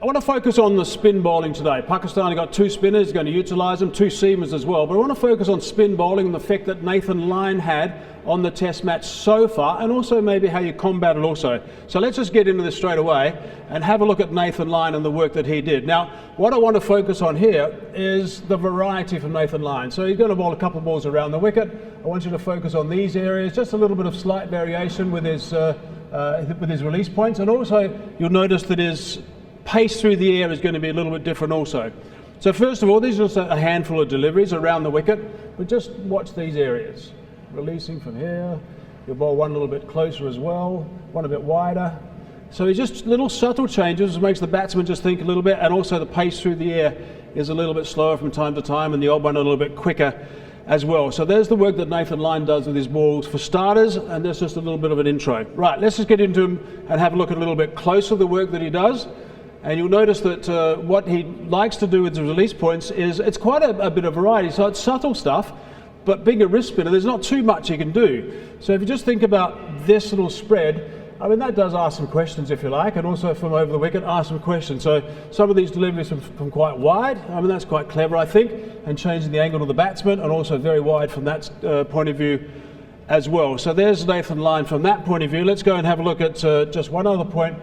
I want to focus on the spin bowling today. Pakistan have got 2 spinners, going to utilise them, 2 seamers as well. But I want to focus on spin bowling and the effect that Nathan Lyon had on the test match so far, and also maybe how you combat it also. So let's just get into this straight away and have a look at Nathan Lyon and the work that he did. Now, what I want to focus on here is the variety from Nathan Lyon. So he's going to bowl a couple of balls around the wicket. I want you to focus on these areas, just a little bit of slight variation with his release points, and also you'll notice that his pace through the air is going to be a little bit different also. So first of all, these are just a handful of deliveries around the wicket, but just watch these areas. Releasing from here, you'll bowl one a little bit closer as well, one a bit wider. So it's just little subtle changes, which makes the batsman just think a little bit, and also the pace through the air is a little bit slower from time to time, and the odd one a little bit quicker as well. So there's the work that Nathan Lyon does with his balls for starters, and there's just a little bit of an intro. Right, let's just get into him and have a look at a little bit closer the work that he does. And you'll notice that what he likes to do with his release points is, it's quite a bit of variety. So it's subtle stuff, but being a wrist spinner, there's not too much you can do. So if you just think about this little spread, I mean, that does ask some questions if you like, and also from over the wicket, ask some questions. So some of these deliveries from quite wide, I mean, that's quite clever, I think, and changing the angle of the batsman, and also very wide from that point of view as well. So there's Nathan Lyon from that point of view. Let's go and have a look at just one other point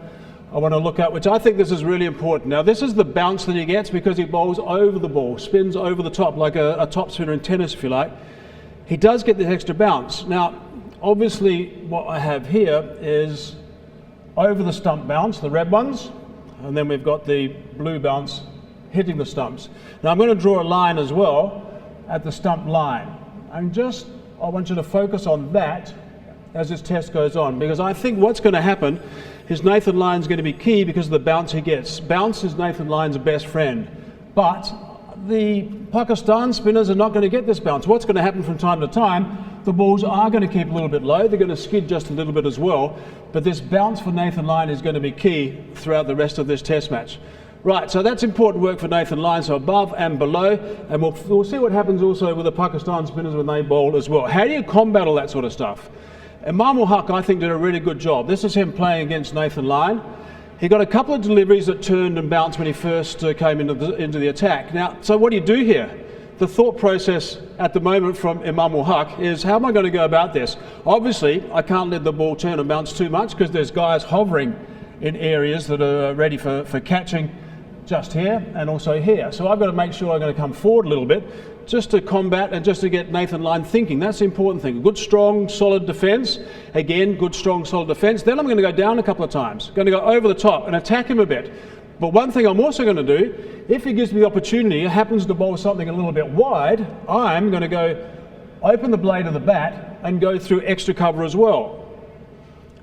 I want to look at, which I think this is really important. Now, this is the bounce that he gets because he bowls over the ball, spins over the top, like a top spinner in tennis, if you like. He does get this extra bounce. Now, obviously, what I have here is over the stump bounce, the red ones, and then we've got the blue bounce hitting the stumps. Now, I'm going to draw a line as well at the stump line. I want you to focus on that as this test goes on, because I think what's going to happen is Nathan Lyon's going to be key because of the bounce he gets. Bounce is Nathan Lyon's best friend, but the Pakistan spinners are not going to get this bounce. What's going to happen from time to time, the balls are going to keep a little bit low, they're going to skid just a little bit as well, but this bounce for Nathan Lyon is going to be key throughout the rest of this test match. Right, so that's important work for Nathan Lyon, so above and below, and we'll see what happens also with the Pakistan spinners when they bowl as well. How do you combat all that sort of stuff? MM2T, I think, did a really good job. This is him playing against Nathan Lyon. He got a couple of deliveries that turned and bounced when he first came into the attack. Now, so what do you do here? The thought process at the moment from MM2T is, how am I going to go about this? Obviously, I can't let the ball turn and bounce too much because there's guys hovering in areas that are ready for catching just here and also here. So I've got to make sure I'm going to come forward a little bit just to combat and just to get Nathan Lyon thinking. That's the important thing. A good, strong, solid defence. Again, good, strong, solid defence. Then I'm going to go down a couple of times. Going to go over the top and attack him a bit. But one thing I'm also going to do, if he gives me the opportunity, happens to bowl something a little bit wide, I'm going to go open the blade of the bat and go through extra cover as well.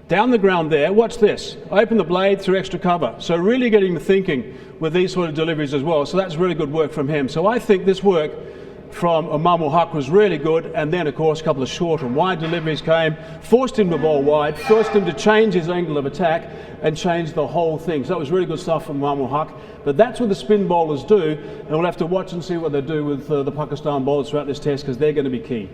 Down the ground there, watch this. Open the blade through extra cover. So really getting him thinking with these sort of deliveries as well. So that's really good work from him. So I think this work from MM2T was really good, and then of course a couple of short and wide deliveries came, forced him to bowl wide, forced him to change his angle of attack and change the whole thing. So that was really good stuff from MM2T. But that's what the spin bowlers do, and we'll have to watch and see what they do with the Pakistan bowlers throughout this test, because they're going to be key.